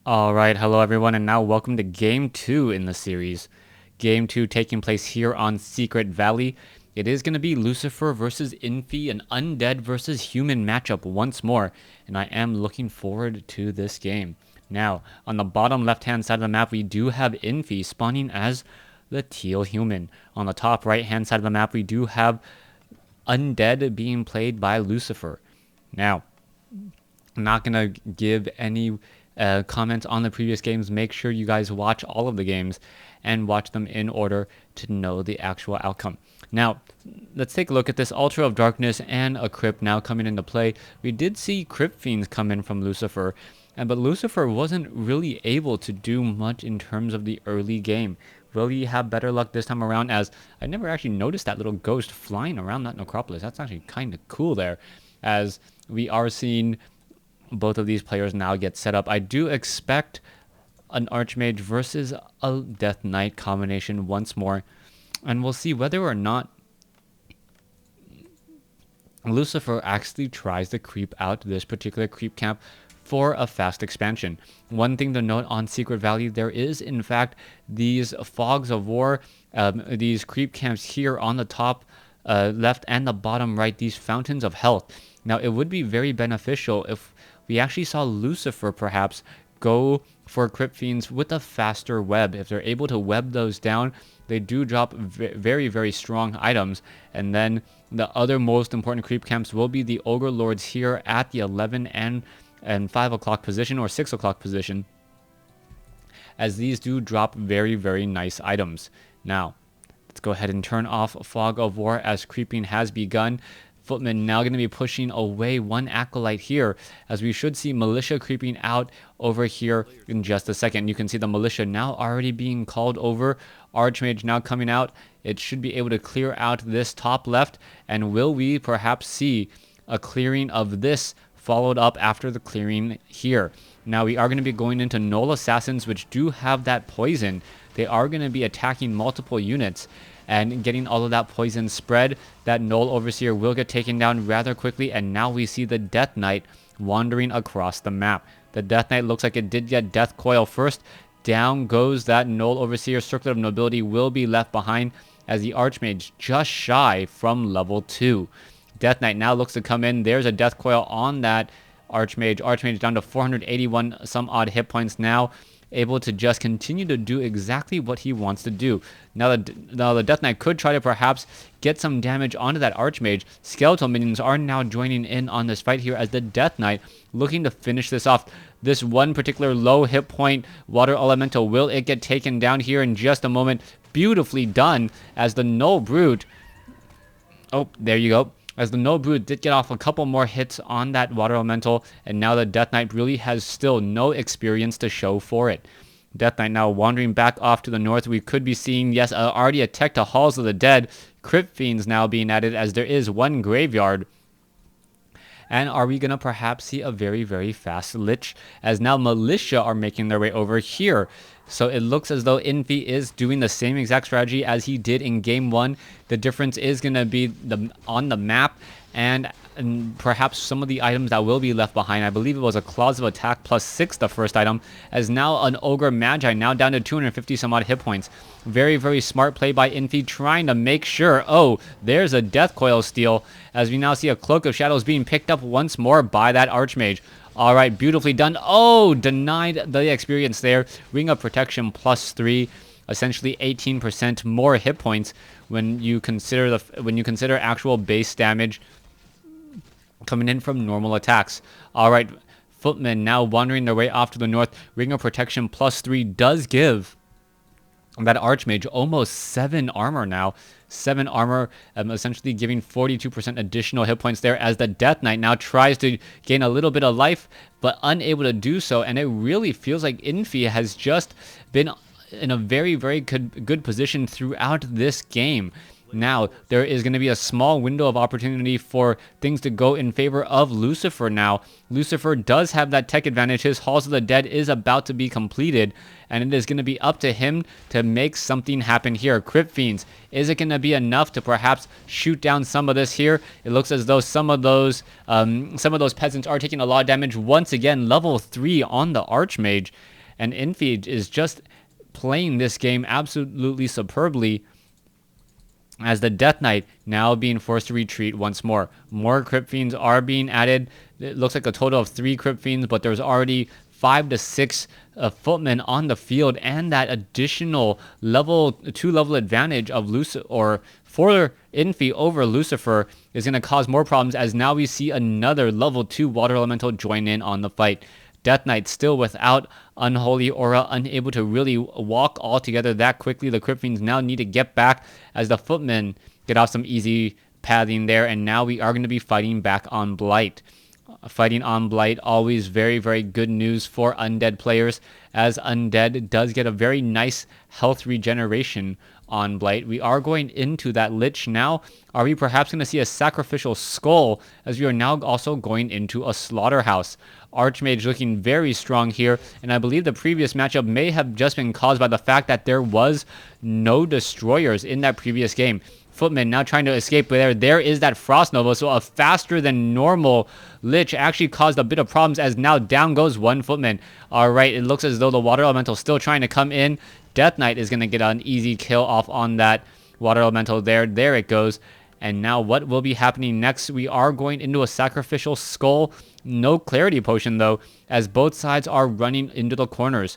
Alright, hello everyone, and now welcome to Game 2 in the series. Game 2 taking place here on Secret Valley. It is going to be Lucifer versus Infi, an undead versus human matchup once more, and I am looking forward to this game. Now, on the bottom left-hand side of the map, we do have Infi spawning as the teal human. On the top right-hand side of the map, we do have Undead being played by Lucifer. Now, I'm not going to give any comments on the previous games. Make sure you guys watch all of the games and watch them in order to know the actual outcome. Now, let's take a look at this Altar of Darkness and a Crypt now coming into play. We did see Crypt Fiends come in from Lucifer, but Lucifer wasn't really able to do much in terms of the early game. Will he have better luck this time around, as I never actually noticed that little ghost flying around that necropolis. That's actually kind of cool there, as we are seeing both of these players now get set up. I do expect an Archmage versus a Death Knight combination once more, and we'll see whether or not Lucifer actually tries to creep out this particular creep camp for a fast expansion. One thing to note on Secret Valley, there is in fact these fogs of war, these creep camps here on the top left and the bottom right, these fountains of health. Now it would be very beneficial if we actually saw Lucifer perhaps go for Crypt Fiends with a faster web. If they're able to web those down, they do drop very, very strong items. And then the other most important creep camps will be the Ogre Lords here at the 11 and 5 o'clock position or 6 o'clock position, as these do drop very, very nice items. Now, let's go ahead and turn off Fog of War as creeping has begun. Footman now going to be pushing away one Acolyte here, as we should see Militia creeping out over here in just a second. You can see the Militia now already being called over. Archmage now coming out. It should be able to clear out this top left, and will we perhaps see a clearing of this followed up after the clearing here? Now we are going to be going into Null Assassins, which do have that poison. They are going to be attacking multiple units and getting all of that poison spread. That Null Overseer will get taken down rather quickly, and now we see the Death Knight wandering across the map. The Death Knight looks like it did get Death Coil first. Down goes that Null Overseer. Circlet of Nobility will be left behind, as the Archmage just shy from level 2. Death Knight now looks to come in. There's a Death Coil on that Archmage. Archmage down to 481 some odd hit points now, able to just continue to do exactly what he wants to do. Now the Death Knight could try to perhaps get some damage onto that Archmage. Skeletal minions are now joining in on this fight here, as the Death Knight looking to finish this off. This one particular low hit point Water Elemental, will it get taken down here in just a moment? Beautifully done, as the Null Brute, oh, there you go, as the Null Brute did get off a couple more hits on that Water Elemental, and now the Death Knight really has still no experience to show for it. Death Knight now wandering back off to the north. We could be seeing, yes, already a tech to Halls of the Dead. Crypt Fiends now being added, as there is one graveyard. And are we going to perhaps see a very, very fast Lich, as now Militia are making their way over here? So it looks as though Infi is doing the same exact strategy as he did in Game 1. The difference is going to be on the map, and perhaps some of the items that will be left behind. I believe it was a Claws of Attack +6, the first item, as now an Ogre Magi, now down to 250 some odd hit points. Very, very smart play by Infi, trying to make sure, oh, there's a Death Coil steal, as we now see a Cloak of Shadows being picked up once more by that Archmage. All right, beautifully done. Oh, denied the experience there. Ring of Protection +3, essentially 18% more hit points when you consider actual base damage coming in from normal attacks. All right, Footmen now wandering their way off to the north. Ring of Protection +3 does give that Archmage almost 7 armor now. 7 armor, essentially giving 42% additional hit points there, as the Death Knight now tries to gain a little bit of life, but unable to do so. And it really feels like Infi has just been in a very, very good position throughout this game. Now, there is going to be a small window of opportunity for things to go in favor of Lucifer now. Lucifer does have that tech advantage. His Halls of the Dead is about to be completed, and it is going to be up to him to make something happen here. Crypt Fiends, is it going to be enough to perhaps shoot down some of this here? It looks as though some of those peasants are taking a lot of damage. Once again, level 3 on the Archmage, and Infi is just playing this game absolutely superbly, as the Death Knight now being forced to retreat once more. More Crypt Fiends are being added. It looks like a total of 3 Crypt Fiends, but there's already 5 to 6 footmen on the field, and that additional level 2 advantage of Lucifer for Infi over Lucifer is going to cause more problems, as now we see another level 2 water elemental join in on the fight. Death Knight still without Unholy Aura, unable to really walk all together that quickly. The Crypt Fiends now need to get back as the footmen get off some easy pathing there, and now we are going to be fighting back on Blight. Fighting on Blight, always very, very good news for Undead players, as Undead does get a very nice health regeneration on Blight. We are going into that Lich now. Are we perhaps going to see a Sacrificial Skull, as we are now also going into a Slaughterhouse? Archmage looking very strong here, and I believe the previous matchup may have just been caused by the fact that there was no destroyers in that previous game. Footman now trying to escape there. There is that Frost Nova, so a faster than normal Lich actually caused a bit of problems, as now down goes one Footman. Alright, it looks as though the Water Elemental still trying to come in. Death Knight is going to get an easy kill off on that Water Elemental there. There it goes. And now what will be happening next? We are going into a Sacrificial Skull. No Clarity Potion though, as both sides are running into the corners.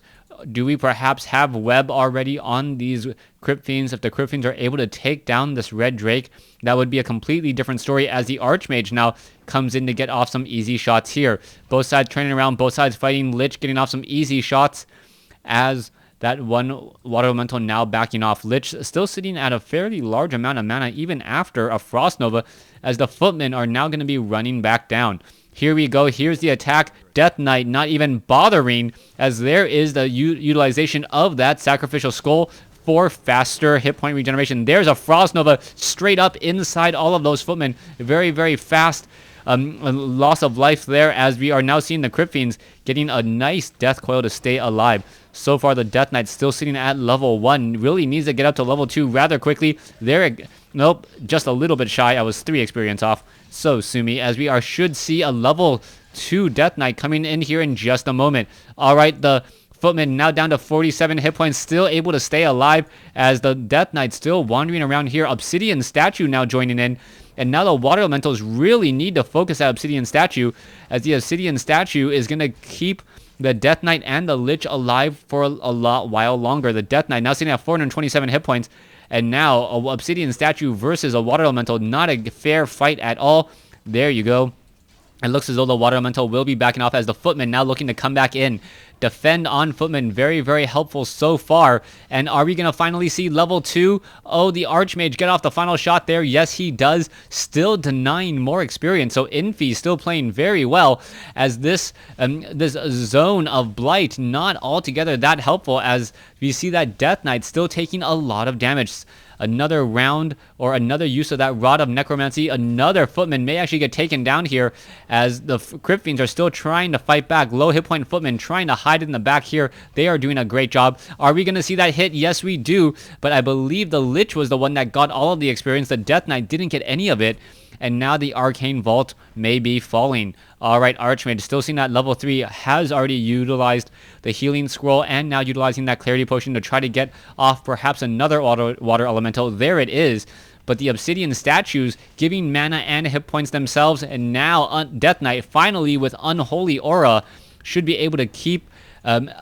Do we perhaps have web already on these Crypt Fiends? If the Crypt Fiends are able to take down this Red Drake, that would be a completely different story, as the Archmage now comes in to get off some easy shots here. Both sides turning around, both sides fighting. Lich getting off some easy shots, as that one Water Elemental now backing off. Lich still sitting at a fairly large amount of mana even after a Frost Nova, as the Footmen are now going to be running back down. Here we go. Here's the attack. Death Knight not even bothering, as there is the utilization of that Sacrificial Skull for faster hit point regeneration. There's a Frost Nova straight up inside all of those Footmen. Very, very fast loss of life there, as we are now seeing the Crypt Fiends getting a nice Death Coil to stay alive. So far, the Death Knight still sitting at level 1. Really needs to get up to level 2 rather quickly. Nope, just a little bit shy. I was 3 experience off. So, Sumi, as we should see a level 2 Death Knight coming in here in just a moment. Alright, the Footman now down to 47 hit points, still able to stay alive, as the Death Knight still wandering around here. Obsidian Statue now joining in. And now the Water Elementals really need to focus at Obsidian Statue, as the Obsidian Statue is going to keep the Death Knight and the Lich alive for a while longer. The Death Knight now sitting at 427 hit points, and now a Obsidian Statue versus a Water Elemental. Not a fair fight at all. There you go. It looks as though the Water Elemental will be backing off, as the Footman now looking to come back in. Defend on Footman, very, very helpful so far. And are we going to finally see level 2? Oh, the Archmage get off the final shot there. Yes, he does. Still denying more experience. So Infi still playing very well, as this zone of Blight not altogether that helpful, as we see that Death Knight still taking a lot of damage. Another round or another use of that Rod of Necromancy. Another Footman may actually get taken down here, as the Crypt Fiends are still trying to fight back. Low hit point Footman trying to hide in the back here. They are doing a great job. Are we going to see that hit? Yes, we do. But I believe the Lich was the one that got all of the experience. The Death Knight didn't get any of it. And now the Arcane Vault may be falling. Alright, Archmage still seeing that level 3 has already utilized the Healing Scroll, and now utilizing that Clarity Potion to try to get off perhaps another Water Elemental. There it is. But the Obsidian Statues giving mana and hit points themselves, and now Death Knight finally with Unholy Aura should be able to keep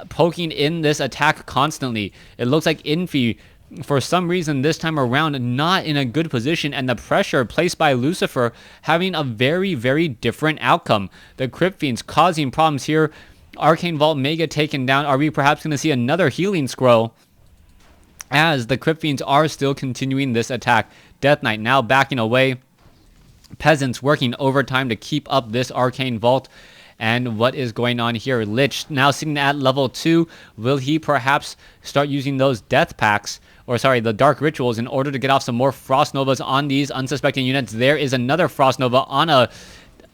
poking in this attack constantly. It looks like Infi, for some reason this time around, not in a good position, and the pressure placed by Lucifer having a very, very different outcome. The Crypt Fiends causing problems here. Arcane Vault may get taken down. Are we perhaps going to see another Healing Scroll, as the Crypt Fiends are still continuing this attack? Death Knight now backing away. Peasants working overtime to keep up this Arcane Vault. And what is going on here? Lich now sitting at level 2. Will he perhaps start using those death packs, or sorry, the dark rituals, in order to get off some more frost novas on these unsuspecting units? There is another frost nova on a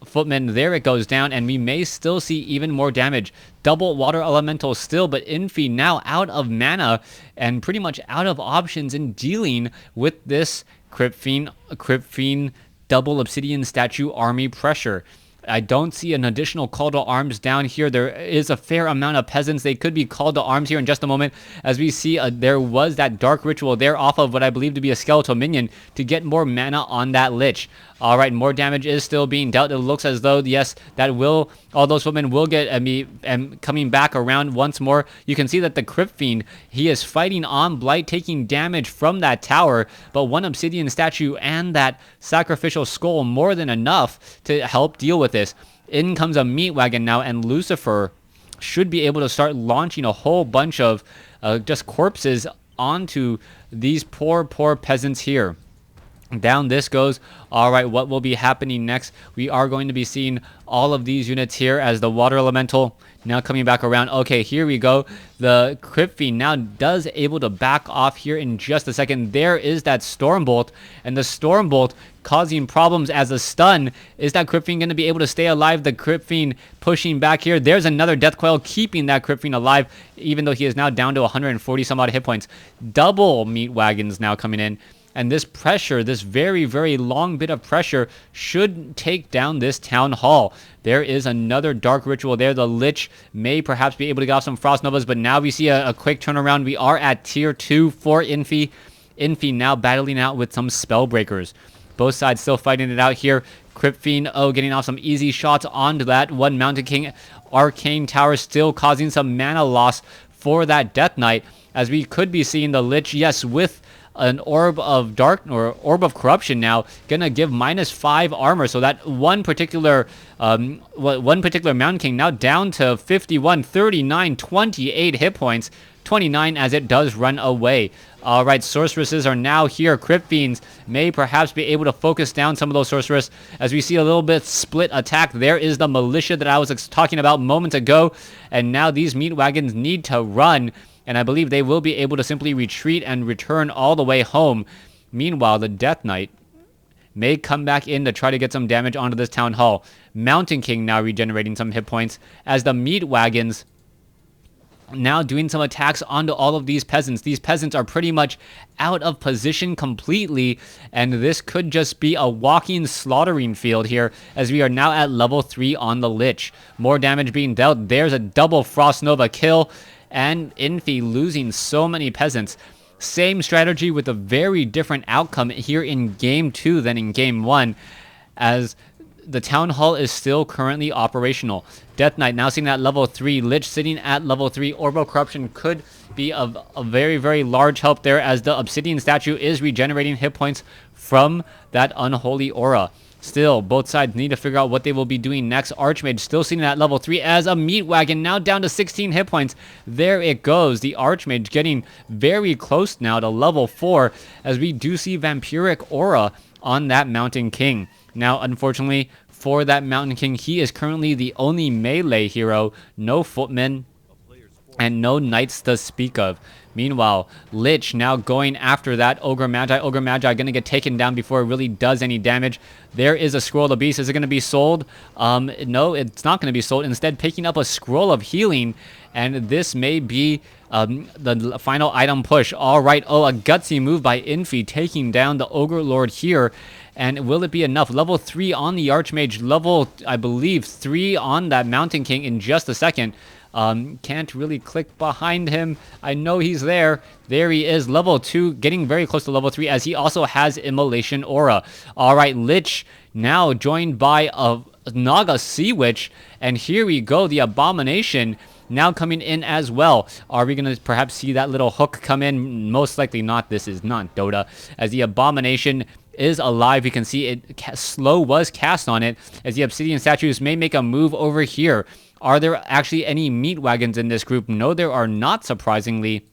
footman. There it goes down, and we may still see even more damage. Double water elemental still, but Infi now out of mana and pretty much out of options in dealing with this Crypt Fiend double obsidian statue army pressure. I don't see an additional call to arms down here. There is a fair amount of peasants. They could be called to arms here in just a moment. As we see, there was that dark ritual there off of what I believe to be a skeletal minion to get more mana on that Lich. All right, more damage is still being dealt. It looks as though, yes, that will, all those women will get coming back around once more. You can see that the Crypt Fiend, he is fighting on Blight, taking damage from that tower, but one obsidian statue and that sacrificial skull more than enough to help deal with this. In comes a meat wagon now, and Lucifer should be able to start launching a whole bunch of just corpses onto these poor peasants here. Down this goes. All right, what will be happening next? We are going to be seeing all of these units here as the water elemental now coming back around. Okay, here we go. The Crypt Fiend now does able to back off here in just a second. There is that Stormbolt, and the Stormbolt causing problems as a stun. Is that Crypt Fiend going to be able to stay alive? The Crypt Fiend pushing back here. There's another Death Coil keeping that Crypt Fiend alive, even though he is now down to 140 some odd hit points. Double meat wagons now coming in. And this pressure, this very, very long bit of pressure, should take down this town hall. There is another dark ritual there. The Lich may perhaps be able to get off some frost novas, but now we see a quick turnaround. We are at tier 2 for Infi. Infi now battling out with some spell breakers. Both sides still fighting it out here. Crypt Fiend, getting off some easy shots onto that one Mountain King Arcane Tower, still causing some mana loss for that Death Knight, as we could be seeing the Lich, yes, with an orb of corruption now, gonna give -5 armor. So that one particular Mountain King now down to 51, 39, 28 hit points, 29 as it does run away. All right, sorceresses are now here. Crypt Fiends may perhaps be able to focus down some of those sorcerers, as we see a little bit split attack. There is the militia that I was talking about moments ago, and now these meat wagons need to run, and I believe they will be able to simply retreat and return all the way home. Meanwhile, the Death Knight may come back in to try to get some damage onto this town hall. Mountain King now regenerating some hit points, as the meat wagons now doing some attacks onto all of these peasants. These peasants are pretty much out of position completely, and this could just be a walking slaughtering field here, as we are now at level 3 on the Lich. More damage being dealt. There's a double Frost Nova kill, and Infi losing so many peasants. Same strategy with a very different outcome here in Game 2 than in Game 1, as the Town Hall is still currently operational. Death Knight now sitting at level 3. Lich sitting at level 3. Orbital Corruption could be a very, very large help there, as the Obsidian Statue is regenerating hit points from that Unholy Aura. Still, both sides need to figure out what they will be doing next. Archmage still sitting at level 3, as a meat wagon now down to 16 hit points. There it goes. The Archmage getting very close now to level 4, as we do see Vampiric Aura on that Mountain King. Now, unfortunately, for that Mountain King, he is currently the only melee hero. No footmen and no knights to speak of. Meanwhile, Lich now going after that Ogre Magi. Ogre Magi going to get taken down before it really does any damage. There is a Scroll of the Beast. Is it going to be sold? No, it's not going to be sold. Instead, picking up a Scroll of Healing, and this may be the final item push. All right, a gutsy move by Infi, taking down the Ogre Lord here. And will it be enough? Level 3 on the Archmage, level, I believe, 3 on that Mountain King in just a second. Can't really click behind him. I know he's there. There he is, level 2, getting very close to level 3, as he also has Immolation Aura. All right, Lich now joined by a Naga Sea Witch, and here we go, the Abomination now coming in as well. Are we going to perhaps see that little hook come in? Most likely not. This is not Dota, as the Abomination is alive. You can see it slow was cast on it, as the Obsidian Statues may make a move over here. Are there actually any meat wagons in this group? No, there are not, surprisingly,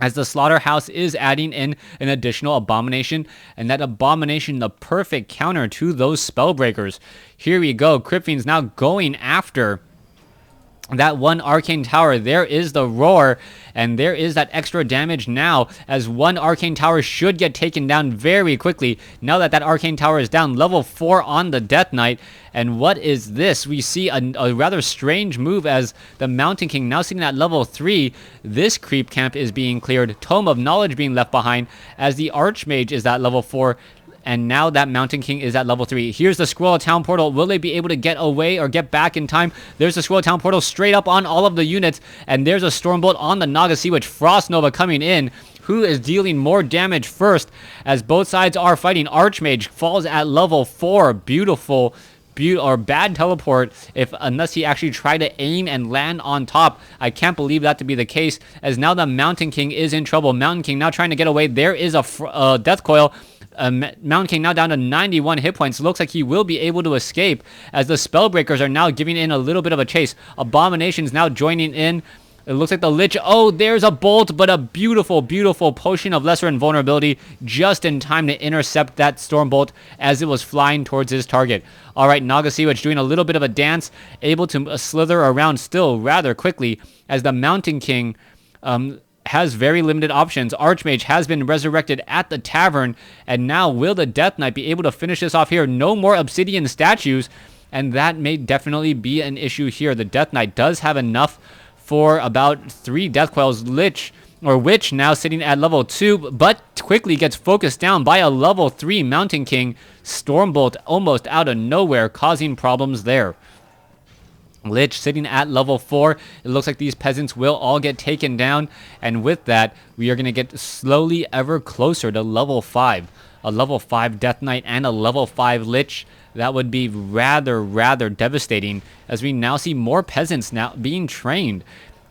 as the slaughterhouse is adding in an additional abomination, and that abomination the perfect counter to those spellbreakers. Here we go. Crypt Fiend's now going after that one arcane tower. There is the roar, and there is that extra damage now, as one arcane tower should get taken down very quickly now that that arcane tower is down. Level 4 on the Death Knight. And what is this? We see a rather strange move as the Mountain King now sitting at level 3. This creep camp is being cleared. Tome of Knowledge being left behind, as the Archmage is at level 4. And now that Mountain King is at level 3. Here's the Scroll of Town portal. Will they be able to get away or get back in time? There's the Scroll of Town portal straight up on all of the units. And there's a Stormbolt on the Naga Sea Witch. Frost Nova coming in. Who is dealing more damage first as both sides are fighting? Archmage falls at level 4. Beautiful. Or bad teleport unless he actually tried to aim and land on top. I can't believe that to be the case, as now the Mountain King is in trouble. Mountain King now trying to get away. There is a Death Coil. Mountain King now down to 91 hit points. Looks like he will be able to escape, as the Spellbreakers are now giving in a little bit of a chase. Abomination's now joining in. It looks like the Lich. Oh, there's a bolt, but a beautiful, beautiful potion of lesser invulnerability just in time to intercept that Stormbolt as it was flying towards his target. All right, Naga Sea Witch doing a little bit of a dance, able to slither around still rather quickly, as the Mountain King has very limited options. Archmage has been resurrected at the tavern, and now will the Death Knight be able to finish this off here? No more obsidian statues, and that may definitely be an issue here. The Death Knight does have enough for about 3 Death Coils. Witch now sitting at level 2, but quickly gets focused down by a level 3 Mountain King. Stormbolt almost out of nowhere, causing problems there. Lich sitting at level 4. It looks like these peasants will all get taken down, and with that, we are going to get slowly ever closer to level 5. A level 5 Death Knight and a level 5 Lich. That would be rather devastating, as we now see more peasants now being trained.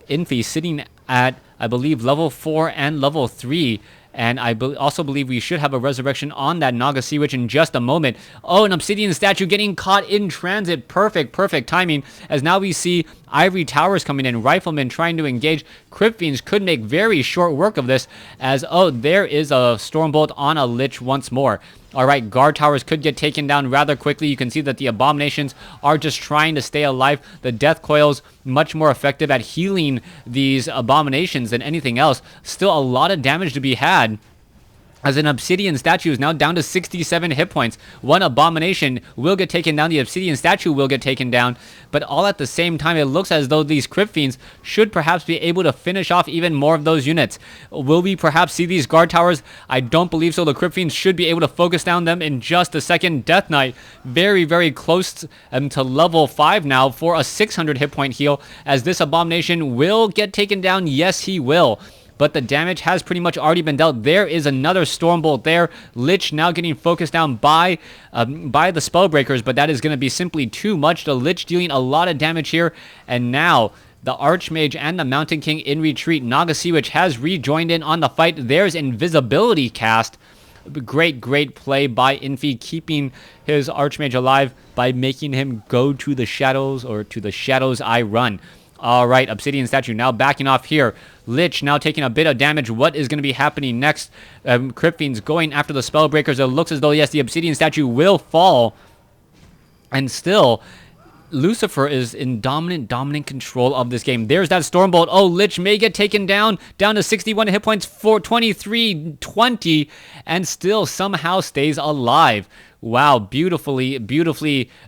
Infi sitting at, I believe, level 4 and level 3. And I also believe we should have a resurrection on that Naga Sea Witch in just a moment. Oh, an obsidian statue getting caught in transit. Perfect timing. As now we see Ivory Towers coming in. Riflemen trying to engage. Crypt Fiends could make very short work of this, as, oh, there is a Stormbolt on a Lich once more. All right, Guard Towers could get taken down rather quickly. You can see that the Abominations are just trying to stay alive. The Death Coils much more effective at healing these Abominations than anything else. Still a lot of damage to be had, as an Obsidian statue is now down to 67 hit points. One Abomination will get taken down. The Obsidian statue will get taken down. But all at the same time, it looks as though these Crypt Fiends should perhaps be able to finish off even more of those units. Will we perhaps see these Guard Towers? I don't believe so. The Crypt Fiends should be able to focus down them in just a second. Death Knight very close to level 5 now for a 600 hit point heal, as this Abomination will get taken down. Yes, he will. But the damage has pretty much already been dealt. There is another Stormbolt there. Lich now getting focused down by the Spellbreakers, but that is going to be simply too much. The Lich dealing a lot of damage here, and now the Archmage and the Mountain King in retreat. Naga Sea Witch has rejoined in on the fight. There's invisibility cast. Great play by Infi, keeping his Archmage alive by making him go to the shadows, or to the shadows I run. All right, Obsidian Statue now backing off here. Lich now taking a bit of damage. What is going to be happening next? Crypt Fiends going after the Spellbreakers. It looks as though, yes, the Obsidian Statue will fall. And still, Lucifer is in dominant control of this game. There's that Stormbolt. Oh, Lich may get taken down to 61 hit points for 23-20, and still somehow stays alive. Wow, beautifully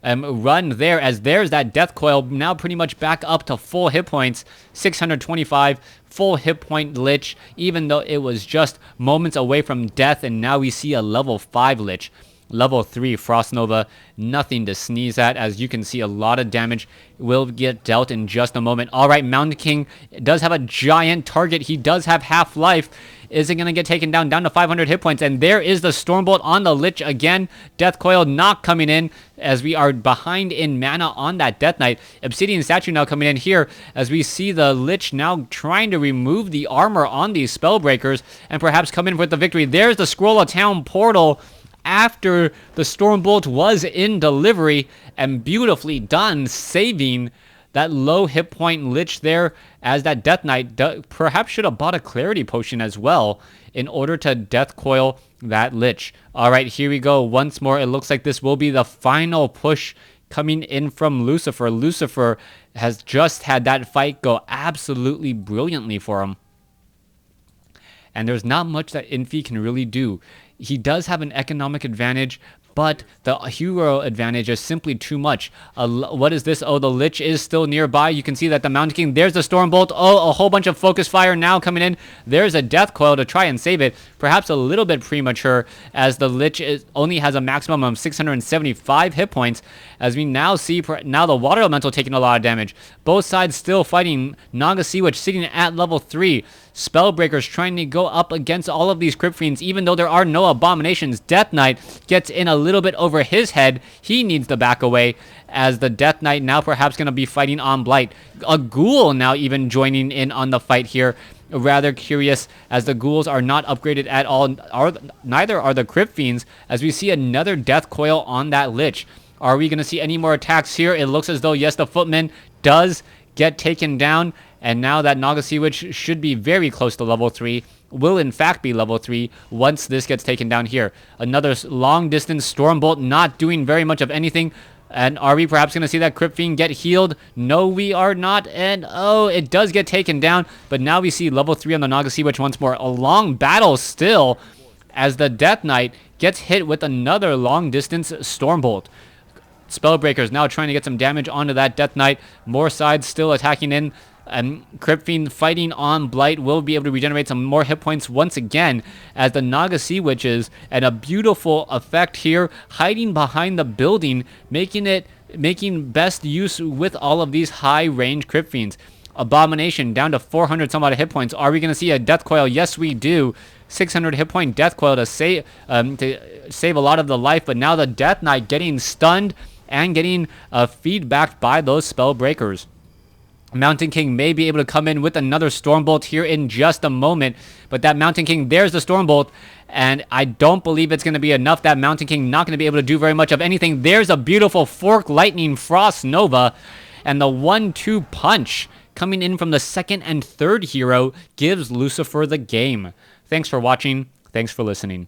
run there, as there's that Death Coil now pretty much back up to full hit points. 625 full hit point Lich, even though it was just moments away from death, and now we see a level 5 Lich. Level 3 Frost Nova, nothing to sneeze at, as you can see a lot of damage will get dealt in just a moment. All right, Mountain King does have a giant target. He does have half-life. Is it going to get taken down to 500 hit points? And there is the Stormbolt on the Lich again. Death Coil not coming in, as we are behind in mana on that Death Knight. Obsidian Statue now coming in here, as we see the Lich now trying to remove the armor on these Spellbreakers and perhaps come in with the victory. There's the Scroll of Town portal after the Stormbolt was in delivery, and beautifully done, saving that low hit point Lich there, as that Death Knight perhaps should have bought a Clarity Potion as well in order to Death Coil that Lich. All right, here we go. Once more, it looks like this will be the final push coming in from Lucifer. Lucifer has just had that fight go absolutely brilliantly for him. And there's not much that Infi can really do. He does have an economic advantage, but the hero advantage is simply too much. What is this? Oh, the Lich is still nearby. You can see that the Mountain King, there's the Stormbolt. Oh, a whole bunch of Focus Fire now coming in. There's a Death Coil to try and save it. Perhaps a little bit premature, as the Lich only has a maximum of 675 hit points. As we now see, now the Water Elemental taking a lot of damage. Both sides still fighting. Naga Sea Witch sitting at level 3. Spellbreakers trying to go up against all of these Crypt Fiends, even though there are no abominations. Death Knight gets in a little bit over his head. He needs to back away, as the Death Knight now perhaps going to be fighting on Blight. A Ghoul now even joining in on the fight here. Rather curious, as the Ghouls are not upgraded at all. Neither are the Crypt Fiends, as we see another Death Coil on that Lich. Are we going to see any more attacks here? It looks as though, yes, the Footman does get taken down. And now that Naga Sea Witch should be very close to level 3, will in fact be level 3 once this gets taken down here. Another long distance Stormbolt not doing very much of anything. And are we perhaps going to see that Crypt Fiend get healed? No, we are not. And oh, it does get taken down. But now we see level 3 on the Naga Sea Witch once more. A long battle still, as the Death Knight gets hit with another long distance Stormbolt. Spellbreakers now trying to get some damage onto that Death Knight. More sides still attacking in. And Crypt Fiend fighting on Blight will be able to regenerate some more hit points once again, as the Naga Sea Witches, and a beautiful effect here, hiding behind the building, making best use with all of these high range Crypt Fiends. Abomination down to 400 some odd hit points. Are we going to see a Death Coil? Yes, we do. 600 hit point Death Coil to save a lot of the life, but now the Death Knight getting stunned and getting feedbacked by those Spellbreakers. Mountain King may be able to come in with another Stormbolt here in just a moment. But that Mountain King, there's the Stormbolt. And I don't believe it's going to be enough. That Mountain King not going to be able to do very much of anything. There's a beautiful Fork Lightning Frost Nova. And the 1-2 punch coming in from the second and third hero gives Lucifer the game. Thanks for watching. Thanks for listening.